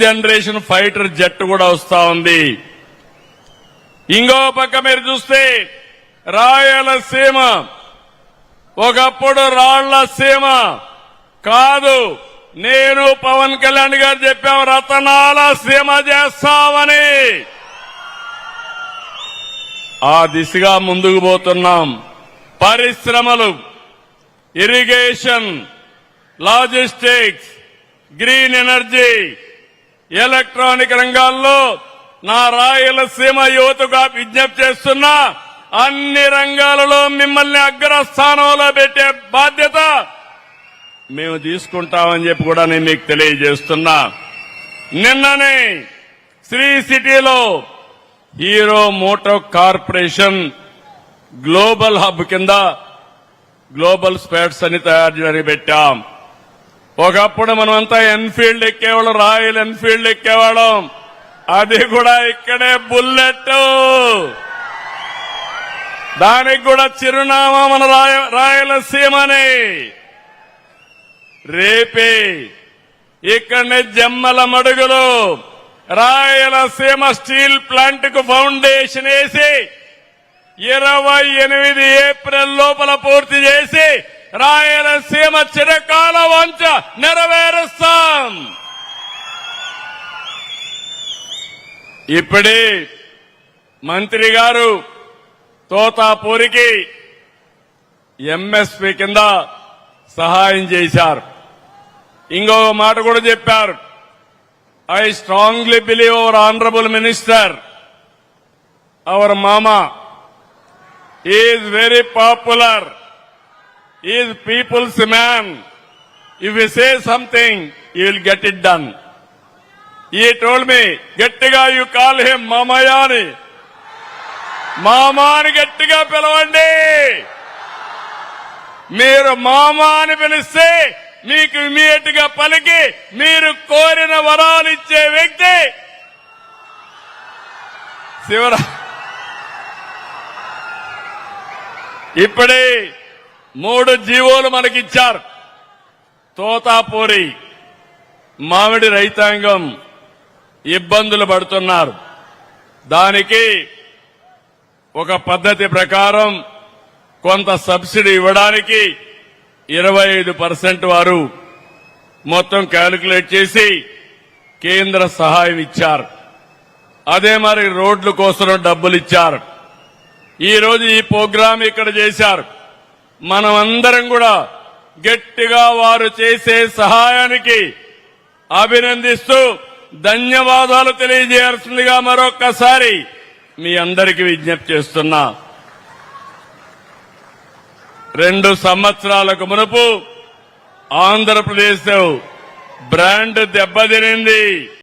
Generation fighter jet కూడా వస్తా ఉంది. ఇంకో పక్క మీరు చూస్తే రాయలసీమ ఒకప్పుడు రాళ్ల సీమ కాదు. నేను పవన్ కళ్యాణ్ గారు చెప్పాం రతనాల సీమ చేస్తామని. ఆ దిశగా ముందుకు పోతున్నాం. పరిశ్రమలు, irrigation, logistics, green energy, electronic రంగాల్లో నా రాయలసీమ యువతగా విజ్ఞప్తి చేస్తున్నా, అన్ని రంగాలలో మిమ్మల్ని అగ్రస్థానంలో పెట్టే బాధ్యత మేము తీసుకుంటామని చెప్పి కూడా నేను మీకు తెలియజేస్తున్నా. నిన్ననే శ్రీ సిటీలో Hero Moto Corporation global hub కింద గ్లోబల్ స్పేర్స్ అని తయారు చేయడానికి పెట్టాం. ఒకప్పుడు మనమంతా ఎన్ఫీల్డ్ ఎక్కేవాళ్ళం, రాయల్ ఎన్ఫీల్డ్ ఎక్కేవాళ్ళం. అది కూడా ఇక్కడే బుల్లెట్. దానికి కూడా చిరునామా మన రాయలసీమని. రేపే ఇక్కడనే జమ్మల మడుగులు రాయలసీమ స్టీల్ ప్లాంట్ కు ఫౌండేషన్ వేసి 28 ఏప్రిల్ లోపల పూర్తి చేసి రాయలసీమ చిరకాల వంచ నెరవేరుస్తాం. ఇప్పుడే మంత్రి గారు తోతాపూరికి ఎంఎస్పీ కింద సహాయం చేశారు. ఇంకొక మాట కూడా చెప్పారు. I strongly believe our honourable minister, our మామా is very popular, is people's man. If you say something you will get it done. I told me గట్టిగా యు కాల్ హిమ్ మామయ్య అని. మామాని గట్టిగా పిలవండి. మీరు మామా అని పిలిస్తే మీకు ఇమీడియట్ గా పలికి మీరు కోరిన వరాలు ఇచ్చే వ్యక్తి ఇప్పుడే 3 జీవోలు మనకిచ్చారు. తోతాపూరి మామిడి రైతాంగం ఇబ్బందులు పడుతున్నారు. దానికి ఒక పద్ధతి ప్రకారం కొంత సబ్సిడీ ఇవ్వడానికి 25% వారు మొత్తం క్యాలిక్యులేట్ చేసి కేంద్ర సహాయం ఇచ్చారు. అదే మరి రోడ్ల కోసం డబ్బులు ఇచ్చారు. ఈ రోజు ఈ ప్రోగ్రాం ఇక్కడ చేశారు. మనమందరం కూడా గట్టిగా వారు చేసే సహాయానికి అభినందిస్తూ ధన్యవాదాలు తెలియజేయాల్సిందిగా మరొక్కసారి మీ అందరికీ విజ్ఞప్తి చేస్తున్నా. 2 సంవత్సరాలకు మునుపు ఆంధ్రప్రదేశ్ బ్రాండ్ దెబ్బతినింది.